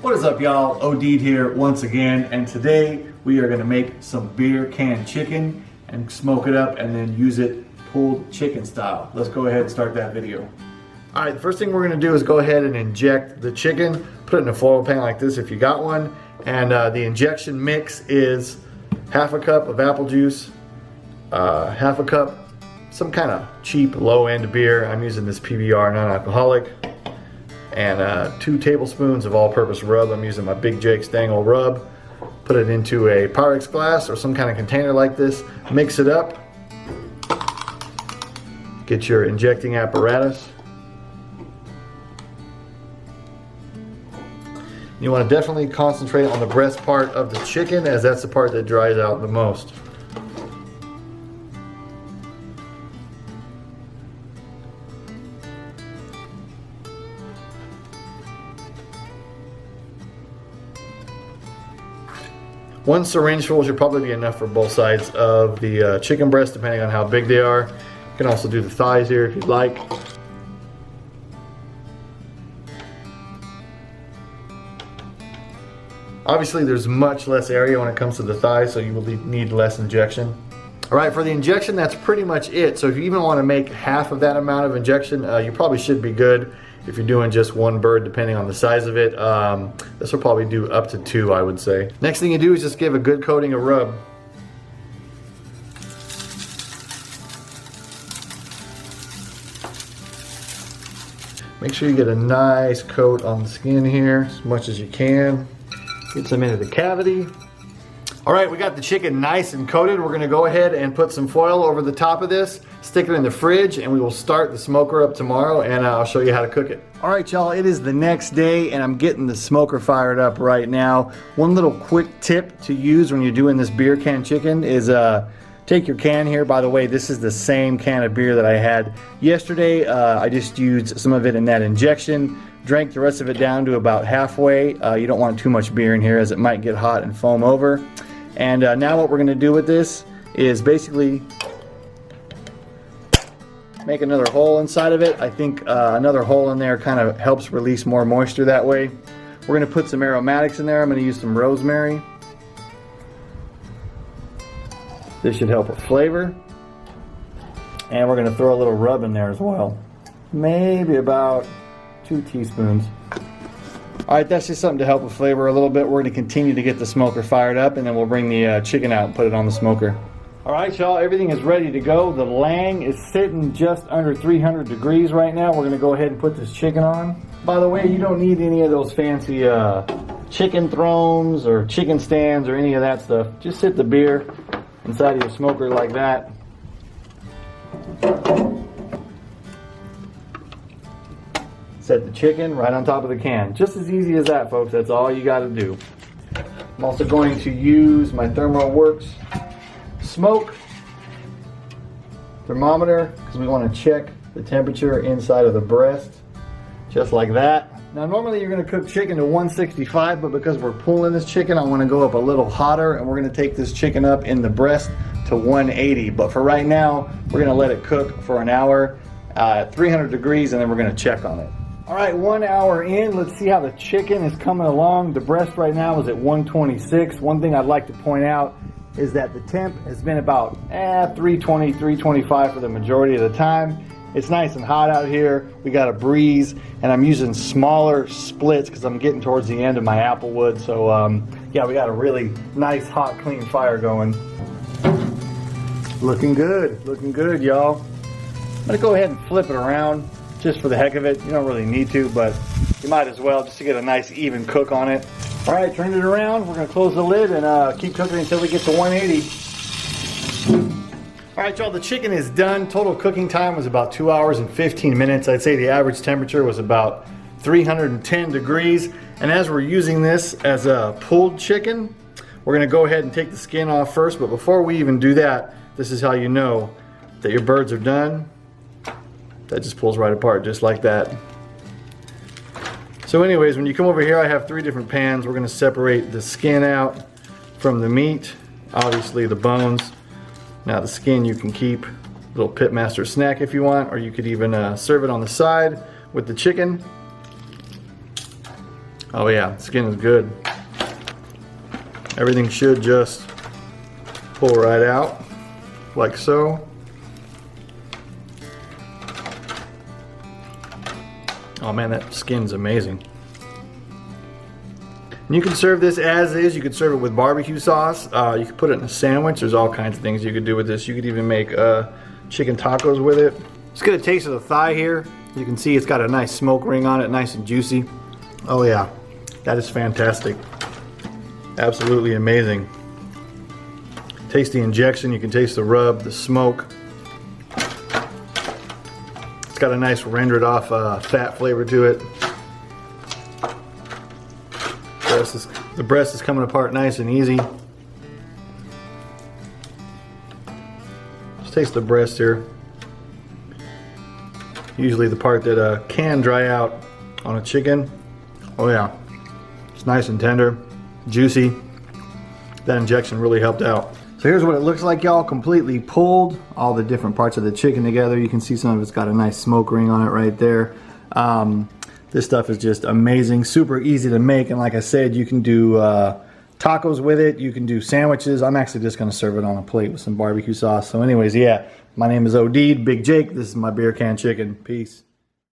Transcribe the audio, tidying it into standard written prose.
What is up, y'all? OD'd here once again, and today we are going to make some beer can chicken and smoke it up and then use it pulled chicken style. Let's go ahead and start that video. Alright, the first thing we're going to do is go ahead and inject the chicken. Put it in a foil pan like this if you got one. And the injection mix is half a cup of apple juice, half a cup some kind of cheap low-end beer. I'm using this PBR non-alcoholic. And 2 tablespoons of all-purpose rub. I'm using my Big Jake Stangl rub. Put it into a Pyrex glass or some kind of container like this. Mix it up. Get your injecting apparatus. You want to definitely concentrate on the breast part of the chicken, as that's the part that dries out the most. One syringe full should probably be enough for both sides of the chicken breast, depending on how big they are. You can also do the thighs here if you'd like. Obviously, there's much less area when it comes to the thighs, so you will need less injection. All right, for the injection, that's pretty much it. So if you even want to make half of that amount of injection, you probably should be good. If you're doing just one bird, depending on the size of it, this will probably do up to 2, I would say. Next thing you do is just give a good coating of rub. Make sure you get a nice coat on the skin here, as much as you can. Get some into the cavity. All right, we got the chicken nice and coated. We're gonna go ahead and put some foil over the top of this, stick it in the fridge, and we will start the smoker up tomorrow, and I'll show you how to cook it. All right, y'all, it is the next day, and I'm getting the smoker fired up right now. One little quick tip to use when you're doing this beer can chicken is take your can here. By the way, this is the same can of beer that I had yesterday. I just used some of it in that injection. Drank the rest of it down to about halfway. You don't want too much beer in here, as it might get hot and foam over. And now what we're going to do with this is basically make another hole inside of it. I think another hole in there kind of helps release more moisture that way. We're going to put some aromatics in there. I'm going to use some rosemary. This should help with flavor. And we're going to throw a little rub in there as well. Maybe about 2 teaspoons. Alright, that's just something to help with flavor a little bit. We're going to continue to get the smoker fired up, and then we'll bring the chicken out and put it on the smoker. Alright, y'all, everything is ready to go. The Lang is sitting just under 300 degrees right now. We're going to go ahead and put this chicken on. By the way, you don't need any of those fancy chicken thrones or chicken stands or any of that stuff. Just sit the beer inside of your smoker like that. Set the chicken right on top of the can. Just as easy as that, folks. That's all you got to do. I'm also going to use my ThermoWorks smoke thermometer, because we want to check the temperature inside of the breast. Just like that. Now, normally you're going to cook chicken to 165, but because we're pulling this chicken, I want to go up a little hotter, and we're going to take this chicken up in the breast to 180. But for right now, we're going to let it cook for an hour at 300 degrees, and then we're going to check on it. All right, 1 hour in. Let's see how the chicken is coming along. The breast right now is at 126. One thing I'd like to point out is that the temp has been about 320, 325 for the majority of the time. It's nice and hot out here. We got a breeze, and I'm using smaller splits because I'm getting towards the end of my apple wood. So yeah, we got a really nice, hot, clean fire going. Looking good, y'all. I'm gonna go ahead and flip it around just for the heck of it. You don't really need to, but you might as well, just to get a nice even cook on it. All right, turn it around. We're gonna close the lid and keep cooking until we get to 180. All right, y'all, the chicken is done. Total cooking time was about 2 hours and 15 minutes. I'd say the average temperature was about 310 degrees. And as we're using this as a pulled chicken, we're gonna go ahead and take the skin off first. But before we even do that, this is how you know that your birds are done. That just pulls right apart, just like that. So anyways, when you come over here, I have 3 different pans. We're gonna separate the skin out from the meat, obviously the bones. Now the skin you can keep, a little pitmaster snack if you want, or you could even serve it on the side with the chicken. Oh yeah, skin is good. Everything should just pull right out, like so. Oh man, that skin's amazing. And you can serve this as is. You could serve it with barbecue sauce. You could put it in a sandwich. There's all kinds of things you could do with this. You could even make chicken tacos with it. Let's get a taste of the thigh here. You can see it's got a nice smoke ring on it, nice and juicy. Oh yeah, that is fantastic. Absolutely amazing. Taste the injection. You can taste the rub, the smoke. It's got a nice rendered off fat flavor to it. The breast is coming apart nice and easy. Just taste the breast here. Usually the part that can dry out on a chicken. Oh yeah, it's nice and tender, juicy. That injection really helped out. So here's what it looks like, y'all. Completely pulled all the different parts of the chicken together. You can see some of it's got a nice smoke ring on it right there. This stuff is just amazing, super easy to make, and like I said, you can do tacos with it, you can do sandwiches. I'm actually just gonna serve it on a plate with some barbecue sauce. So anyways, yeah, my name is OD, Big Jake. This is my beer can chicken. Peace.